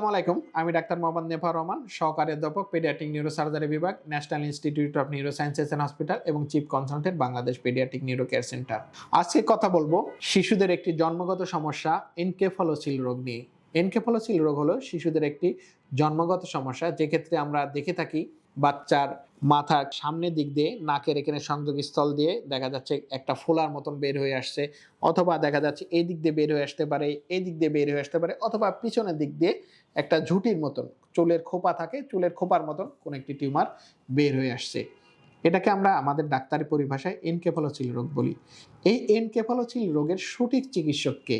আসসালামু আলাইকুম। আমি ডাক্তার মোহাম্মদ নেফার রহমান, সহকারী অধ্যাপক পেডিয়াট্রিক নিউরোসার্জারি বিভাগ, national institute of neurosciences and hospital এবং chief consultant Bangladesh paediatric neuro care centre. আজকে কথা বলবো শিশুদের একটি জন্মগত সমস্যা এনকেফালোসিল রোগ নিয়ে। এনকেফালোসিল রোগ হলো শিশুদের একটি জন্মগত সমস্যা, যে ক্ষেত্রে আমরা দেখে থাকি বাচ্চার মাথার সামনের দিক দিয়ে নাকের এখানে সংযোগস্থল দিয়ে দেখা যাচ্ছে একটা ফোলার মতন বের হয়ে আসছে, অথবা দেখা যাচ্ছে এই দিক দিয়ে বের হয়ে আসতে পারে, এই দিক দিয়ে বের হয়ে আসতে পারে, অথবা পিছনের দিক দিয়ে একটা ঝুঁটির মতন চুলের খোপা থাকে, চুলের খোপার মতন কোন একটি টিউমার বের হয়ে আসছে। এটাকে আমরা আমাদের ডাক্তারি পরিভাষায় এনকেফালোসিল রোগ বলি। এই এনকেফালোসিল রোগের সঠিক চিকিৎসককে,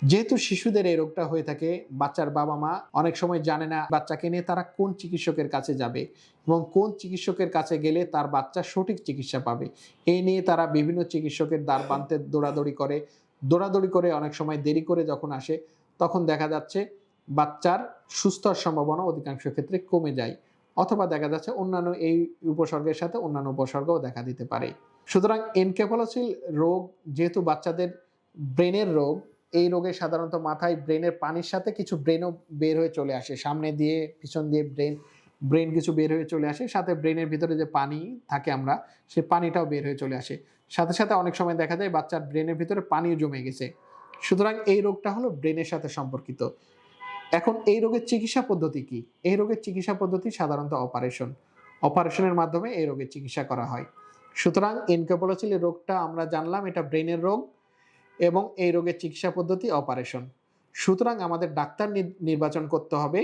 যেহেতু শিশুদের এই রোগটা হয়ে থাকে, বাচ্চার বাবা মা অনেক সময় জানে না বাচ্চাকে নিয়ে তারা কোন চিকিৎসকের কাছে যাবে এবং কোন চিকিৎসকের কাছে গেলে তার বাচ্চা সঠিক চিকিৎসা পাবে। এই নিয়ে তারা বিভিন্ন চিকিৎসকের দ্বার প্রান্তে দৌড়াদৌড়ি করে অনেক সময় দেরি করে যখন আসে, তখন দেখা যাচ্ছে বাচ্চার সুস্থ হওয়ার সম্ভাবনা অধিকাংশ ক্ষেত্রে কমে যায়, অথবা দেখা যাচ্ছে অন্যান্য এই উপসর্গের সাথে অন্যান্য উপসর্গও দেখা দিতে পারে। সুতরাং এনকেফালোসিল রোগ যেহেতু বাচ্চাদের ব্রেনের রোগ, এই রোগে সাধারণত মাথায় ব্রেনের পানির সাথে কিছু ব্রেনও বের হয়ে চলে আসে, সামনে দিয়ে পিছন দিয়ে ব্রেন কিছু বের হয়ে চলে আসে, সাথে ব্রেনের ভিতরে যে পানি থাকে আমরা সেই পানিটাও বের হয়ে চলে আসে, সাথে সাথে অনেক সময় দেখা যায় বাচ্চার ব্রেনের ভিতরে পানিও জমে গেছে। সুতরাং এই রোগটা হলো ব্রেনের সাথে সম্পর্কিত। এখন এই রোগের চিকিৎসা পদ্ধতি কি? এই রোগের চিকিৎসা পদ্ধতি সাধারণত অপারেশনের মাধ্যমে এই রোগের চিকিৎসা করা হয়। সুতরাং এনকেফালোসিল রোগটা আমরা জানলাম এটা ব্রেনের রোগ এবং এই রোগের চিকিৎসা পদ্ধতি অপারেশন। সুতরাং আমাদের ডাক্তার নির্বাচন করতে হবে,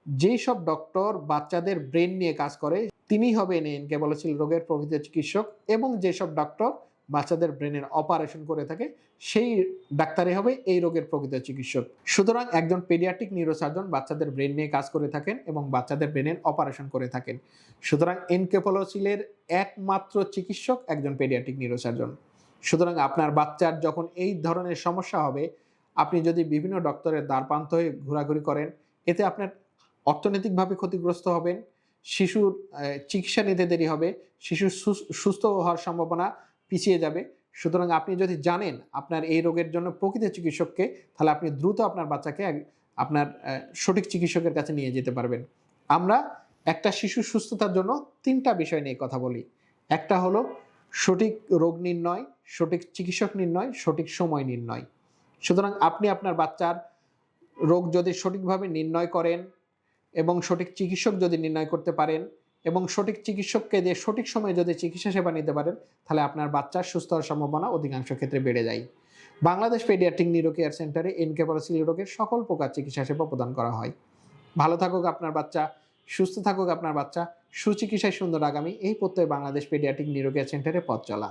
যেই সব ডক্টর বাচ্চাদের ব্রেন নিয়ে কাজ করে তিনি হবেন এনকেফালোসিল রোগের প্রকৃত চিকিৎসক, এবং যেসব ডক্টর বাচ্চাদের ব্রেনের অপারেশন করে থাকে সেই ডাক্তারই হবে এই রোগের প্রকৃত চিকিৎসক। সুতরাং একজন পেডিয়াট্রিক নিউরোসার্জন বাচ্চাদের ব্রেন নিয়ে কাজ করে থাকেন এবং বাচ্চাদের ব্রেনের অপারেশন করে থাকেন। সুতরাং এনকেফালোসিলের একমাত্র চিকিৎসক একজন পেডিয়াট্রিক নিউরোসার্জন। সুতরাং আপনার বাচ্চার যখন এই ধরনের সমস্যা হবে, আপনি যদি বিভিন্ন ডক্টরের দ্বারপ্রান্ত হয়ে ঘোরাঘুরি করেন, এতে আপনার অর্থনৈতিকভাবে ক্ষতিগ্রস্ত হবেন, শিশুর চিকিৎসা নিতে দেরি হবে, শিশুর সুস্থ হওয়ার সম্ভাবনা পিছিয়ে যাবে। সুতরাং আপনি যদি জানেন আপনার এই রোগের জন্য প্রকৃত চিকিৎসককে, তাহলে আপনি দ্রুত আপনার বাচ্চাকে আপনার সঠিক চিকিৎসকের কাছে নিয়ে যেতে পারবেন। আমরা একটা শিশুর সুস্থতার জন্য 3টা বিষয় নিয়ে কথা বলি। একটা হলো সঠিক রোগ নির্ণয়, সঠিক চিকিৎসক নির্ণয়, সঠিক সময় নির্ণয়। সুতরাং আপনি আপনার বাচ্চার রোগ যদি সঠিকভাবে নির্ণয় করেন এবং সঠিক চিকিৎসক যদি নির্ণয় করতে পারেন এবং সঠিক চিকিৎসককে দিয়ে সঠিক সময়ে যদি চিকিৎসা সেবা নিতে পারেন, তাহলে আপনার বাচ্চার সুস্থ হওয়ার সম্ভাবনা অধিকাংশ ক্ষেত্রে বেড়ে যায়। বাংলাদেশ পেডিয়াট্রিক নিউরো কেয়ার সেন্টারে এনকেফালোসিল রোগের সকল প্রকার চিকিৎসা সেবা প্রদান করা হয়। ভালো থাকুক আপনার বাচ্চা, সুস্থ থাকুক আপনার বাচ্চা, সুচিকিৎসায় সুন্দর আগামী, এই প্রত্যয় বাংলাদেশ পেডিয়াট্রিক নিউরো কেয়ার সেন্টারে পথ চলা।